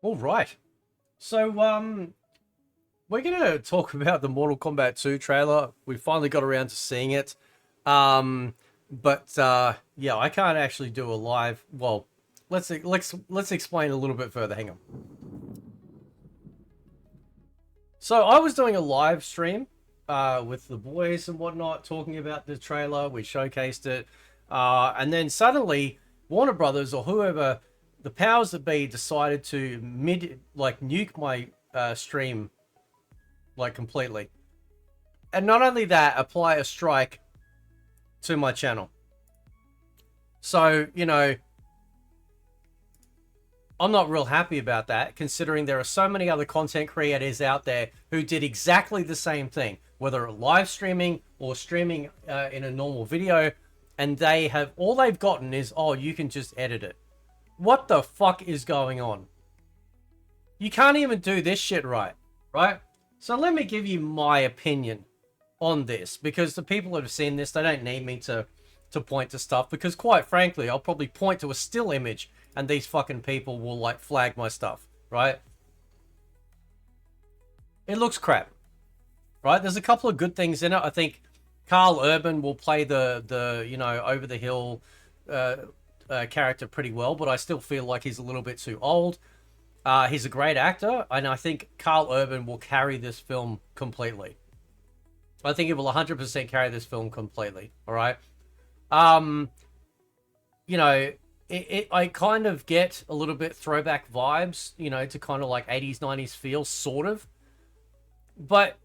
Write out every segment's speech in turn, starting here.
All right. So, we're gonna talk about the Mortal Kombat 2 trailer. We finally got around to seeing it. Yeah, I can't actually do a live. Well, let's explain a little bit further. Hang on. So I was doing a live stream, with the boys and whatnot, talking about the trailer. We showcased it, and then suddenly Warner Brothers or whoever, the powers that be, decided to nuke my stream like completely. And not only that, apply a strike to my channel. So, I'm not real happy about that, considering there are so many other content creators out there who did exactly the same thing, whether live streaming or streaming in a normal video, and they have all they've gotten is, oh, you can just edit it. What the fuck is going on? You can't even do this shit right? So let me give you my opinion on this, because the people that have seen this, they don't need me to point to stuff, because quite frankly, I'll probably point to a still image and these fucking people will like flag my stuff, right? It looks crap, right? There's a couple of good things in it. I think Carl Urban will play the over the hill character pretty well, but I still feel like he's a little bit too old. He's a great actor, and I think Carl Urban will carry this film completely. I think he will 100% carry this film completely. All right. I kind of get a little bit throwback vibes, to kind of like 80s, 90s feel, sort of. But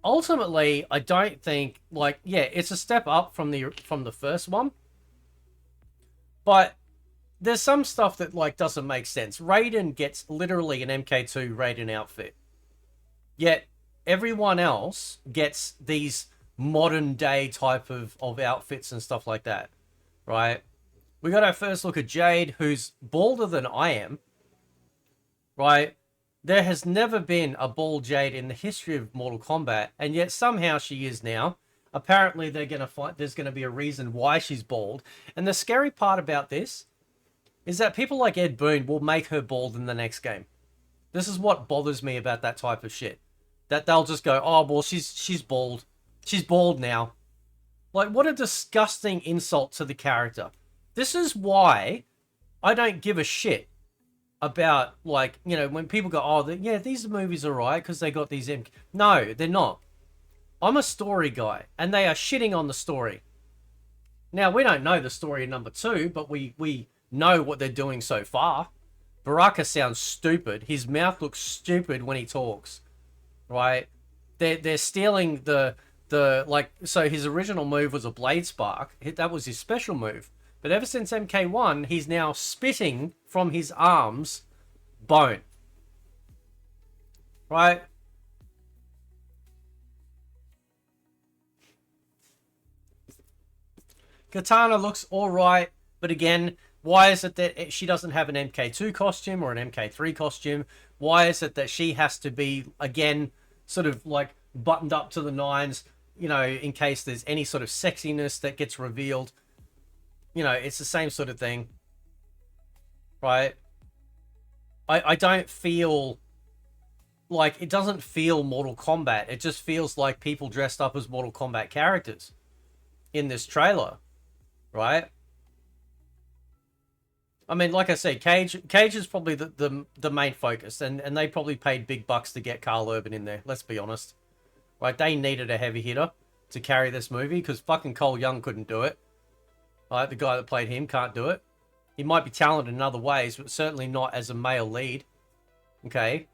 ultimately, I don't think, it's a step up from the first one. But there's some stuff that, doesn't make sense. Raiden gets literally an MK2 Raiden outfit. Yet, everyone else gets these modern day type of outfits and stuff like that, right? We got our first look at Jade, who's balder than I am, right? There has never been a bald Jade in the history of Mortal Kombat, and yet somehow she is now. Apparently, they're gonna find there's gonna be a reason why she's bald. And the scary part about this is that people like Ed Boon will make her bald in the next game. This is what bothers me about that type of shit. That they'll just go, oh well, she's bald. She's bald now. Like, what a disgusting insult to the character. This is why I don't give a shit about, when people go, oh, yeah, these movies are right because they got these... No, they're not. I'm a story guy, and they are shitting on the story. Now, we don't know the story in number 2, but we know what they're doing so far. Baraka sounds stupid. His mouth looks stupid when he talks, right? They're stealing so his original move was a blade spark. That was his special move. But ever since MK1, he's now spitting from his arms bone. Right? Katana looks alright, but again, why is it that she doesn't have an MK2 costume or an MK3 costume? Why is it that she has to be, again, sort of buttoned up to the nines, in case there's any sort of sexiness that gets revealed? It's the same sort of thing, right? I don't feel it doesn't feel Mortal Kombat. It just feels like people dressed up as Mortal Kombat characters in this trailer, right? I mean, like I said, Cage is probably the main focus, and they probably paid big bucks to get Carl Urban in there. Let's be honest, right? They needed a heavy hitter to carry this movie because fucking Cole Young couldn't do it. Right, the guy that played him can't do it. He might be talented in other ways, but certainly not as a male lead. Okay.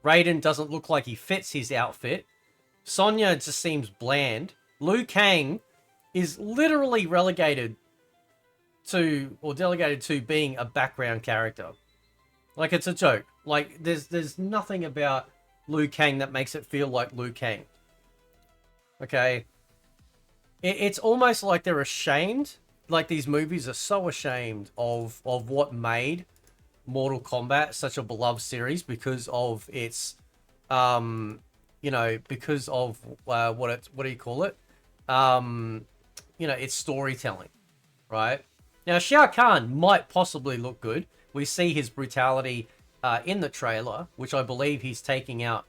Raiden doesn't look like he fits his outfit. Sonya just seems bland. Liu Kang is literally delegated to being a background character. Like, it's a joke. Like, there's nothing about Liu Kang that makes it feel like Liu Kang. Okay. It's almost like they're ashamed. Like, these movies are so ashamed of what made Mortal Kombat such a beloved series because of its, because of what do you call it? Its storytelling, right? Now, Shao Kahn might possibly look good. We see his brutality in the trailer, which I believe he's taking out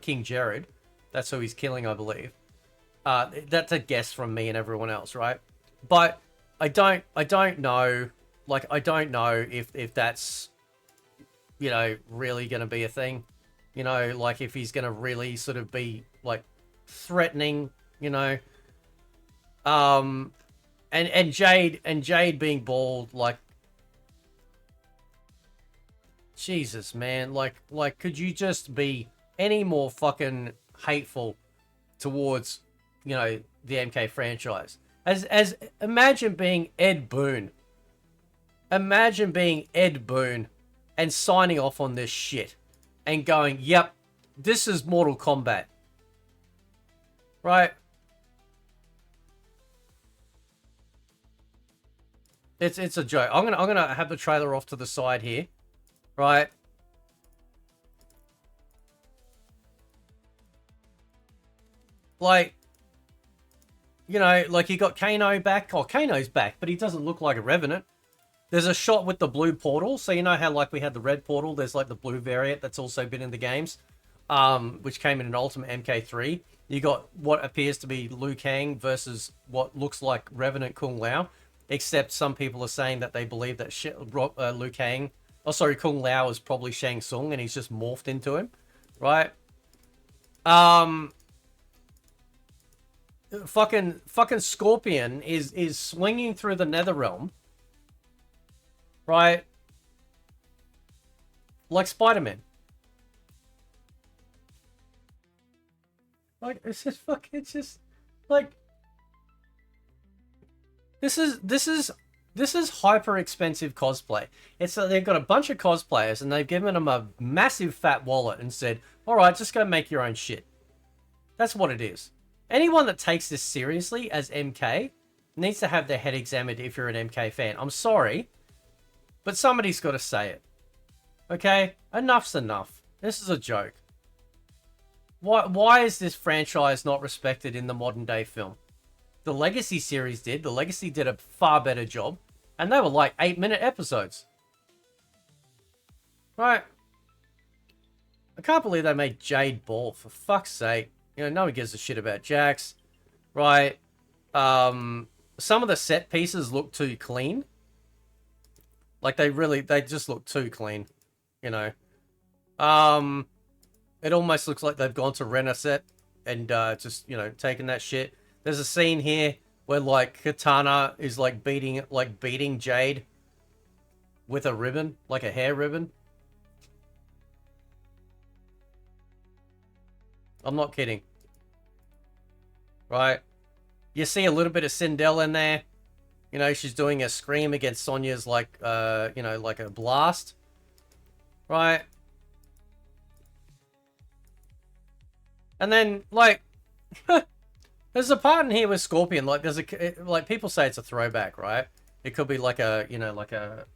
King Jared. That's who he's killing, I believe. That's a guess from me and everyone else, right? But I don't know. Like, I don't know if that's, you know, really going to be a thing. You know, like if he's going to really sort of be like threatening, you know. And Jade being bald, like, Jesus, man, like could you just be any more fucking hateful towards, you know, the MK franchise? As imagine being Ed Boon. Imagine being Ed Boon and signing off on this shit and going, yep, this is Mortal Kombat. Right? It's a joke. I'm gonna have the trailer off to the side here. Right? Like, you know, like you got Kano back. Oh, Kano's back, but he doesn't look like a Revenant. There's a shot with the blue portal. So you know how like we had the red portal? There's like the blue variant that's also been in the games, which came in an Ultimate MK3. You got what appears to be Liu Kang versus what looks like Revenant Kung Lao, except some people are saying that they believe that Liu Kang, Kung Lao is probably Shang Tsung and he's just morphed into him, right? Fucking Scorpion is swinging through the Netherrealm, right? Like Spider-Man. Like, it's just like, this is hyper expensive cosplay. It's they've got a bunch of cosplayers and they've given them a massive fat wallet and said, all right, just go make your own shit. That's what it is. Anyone that takes this seriously as MK needs to have their head examined if you're an MK fan. I'm sorry, but somebody's got to say it. Okay? Enough's enough. This is a joke. Why is this franchise not respected in the modern day film? The Legacy series did. The Legacy did a far better job. And they were like 8-minute episodes. Right? I can't believe they made Jade bald, for fuck's sake. You know, no one gives a shit about Jax. Right? Some of the set pieces look too clean. Like, they just look too clean. You know? It almost looks like they've gone to rent a set and just, you know, taken that shit. There's a scene here where, like, Katana is, like, beating Jade with a ribbon, like a hair ribbon. I'm not kidding. Right? You see a little bit of Sindel in there. You know, she's doing a scream against Sonya's, like, you know, like a blast. Right? And then, like, there's a part in here with Scorpion, like, like, people say it's a throwback, right? It could be like a, you know, like a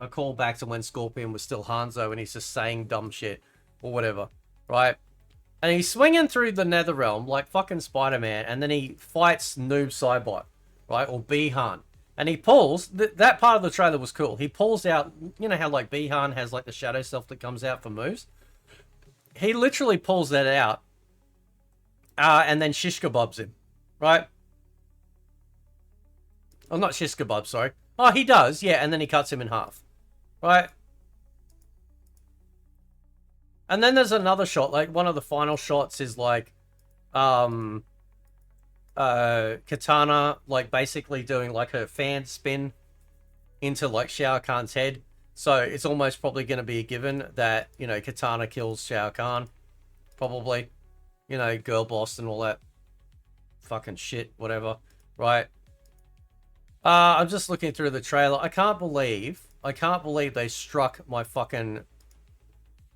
callback to when Scorpion was still Hanzo and he's just saying dumb shit or whatever, right? And he's swinging through the Netherrealm like fucking Spider-Man, and then he fights Noob Saibot, right? Or Bihan. And he pulls, that part of the trailer was cool. He pulls out, you know how like Bihan has like the shadow self that comes out for moves? He literally pulls that out and then shish kebabs him, right? Oh, not shish kebab, sorry. Oh, he does, yeah, and then he cuts him in half, right? And then there's another shot, like one of the final shots is like Katana like basically doing like her fan spin into like Shao Kahn's head. So it's almost probably going to be a given that, you know, Katana kills Shao Kahn. Probably. You know, girl boss and all that fucking shit, whatever. Right? I'm just looking through the trailer. I can't believe they struck my fucking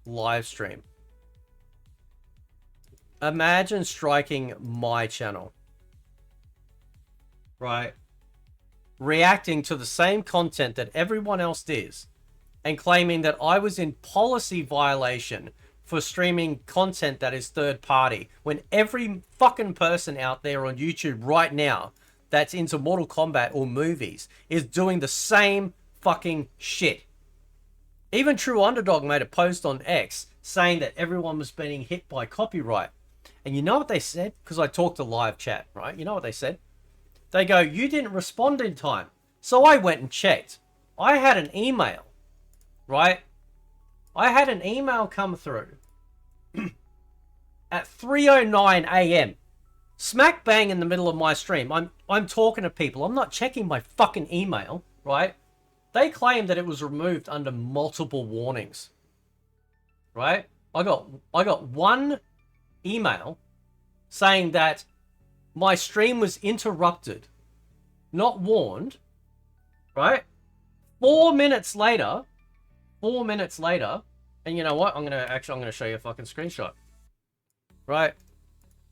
live stream. Imagine striking my channel. Right? Reacting to the same content that everyone else does and claiming that I was in policy violation for streaming content that is third party, when every fucking person out there on YouTube right now that's into Mortal Kombat or movies is doing the same fucking shit. Even True Underdog made a post on X saying that everyone was being hit by copyright. And you know what they said? Because I talked to live chat, right? You know what they said? They go, you didn't respond in time. So I went and checked. I had an email, right? I had an email come through at 3:09 a.m. Smack bang in the middle of my stream. I'm talking to people. I'm not checking my fucking email, right? They claim that it was removed under multiple warnings, right? I got one email saying that my stream was interrupted, not warned, right? 4 minutes later, and you know what? I'm gonna show you a fucking screenshot, right?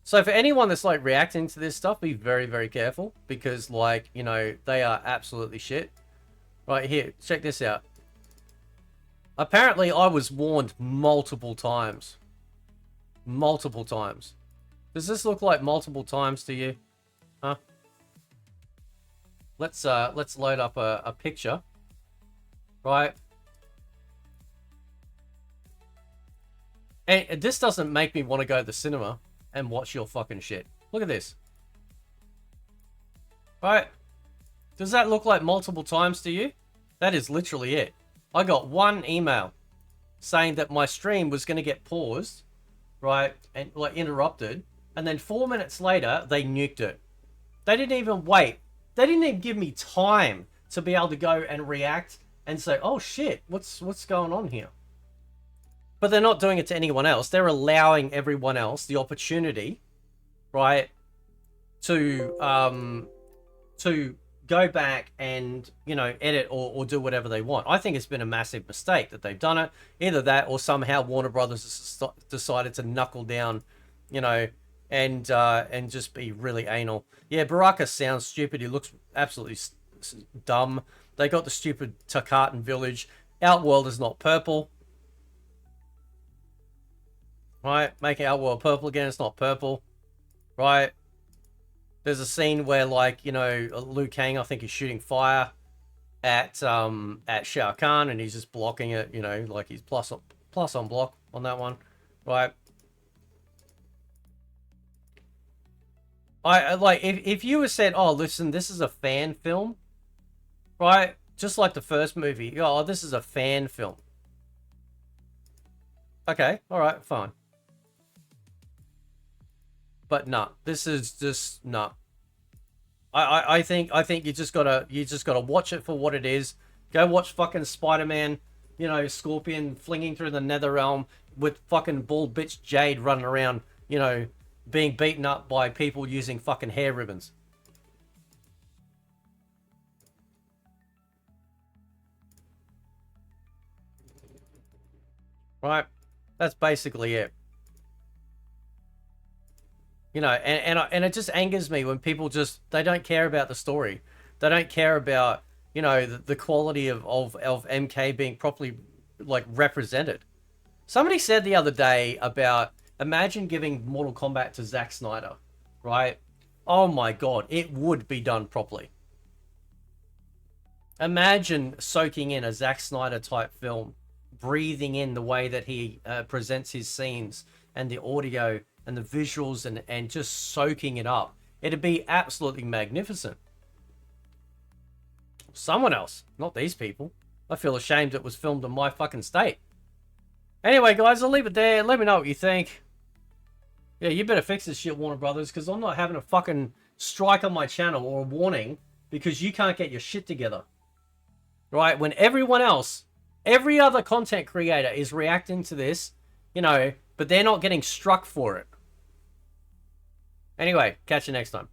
So for anyone that's like reacting to this stuff, be very, very careful because like, you know, they are absolutely shit. Right here, check this out. Apparently I was warned multiple times. Multiple times. Does this look like multiple times to you? Huh? Let's load up a picture. Right? And this doesn't make me want to go to the cinema and watch your fucking shit. Look at this. Right? Does that look like multiple times to you? That is literally it. I got one email saying that my stream was going to get paused, right, and like interrupted, and then 4 minutes later they nuked it. They didn't even wait. They didn't even give me time to be able to go and react and say, "Oh shit, what's going on here?" But they're not doing it to anyone else. They're allowing everyone else the opportunity, right, to go back and, you know, edit or do whatever they want. I think it's been a massive mistake that they've done it. Either that or somehow Warner Brothers has decided to knuckle down, you know, and just be really anal. Yeah, Baraka sounds stupid. He looks absolutely dumb. They got the stupid Takartan village. Outworld is not purple. Right? Making Outworld purple again. It's not purple. Right? There's a scene where, like, you know, Liu Kang, I think, is shooting fire at Shao Kahn, and he's just blocking it, you know, like he's plus on block on that one. Right? I like, if you were said, oh, listen, this is a fan film, right? Just like the first movie. Oh, this is a fan film. Okay, all right, fine. But nah, this is just nah. I think you just gotta watch it for what it is. Go watch fucking Spider-Man, you know, Scorpion flinging through the Nether Realm with fucking bald bitch Jade running around, you know, being beaten up by people using fucking hair ribbons. Right? That's basically it. You know, and it just angers me when people just, they don't care about the story. They don't care about, you know, the quality of MK being properly, like, represented. Somebody said the other day about, imagine giving Mortal Kombat to Zack Snyder, right? Oh my god, it would be done properly. Imagine soaking in a Zack Snyder type film, breathing in the way that he presents his scenes and the audio and the visuals and just soaking it up. It'd be absolutely magnificent. Someone else, not these people. I feel ashamed it was filmed in my fucking state. Anyway, guys, I'll leave it there. Let me know what you think. Yeah, you better fix this shit, Warner Brothers, because I'm not having a fucking strike on my channel or a warning because you can't get your shit together. Right? When everyone else, every other content creator is reacting to this, you know, but they're not getting struck for it. Anyway, catch you next time.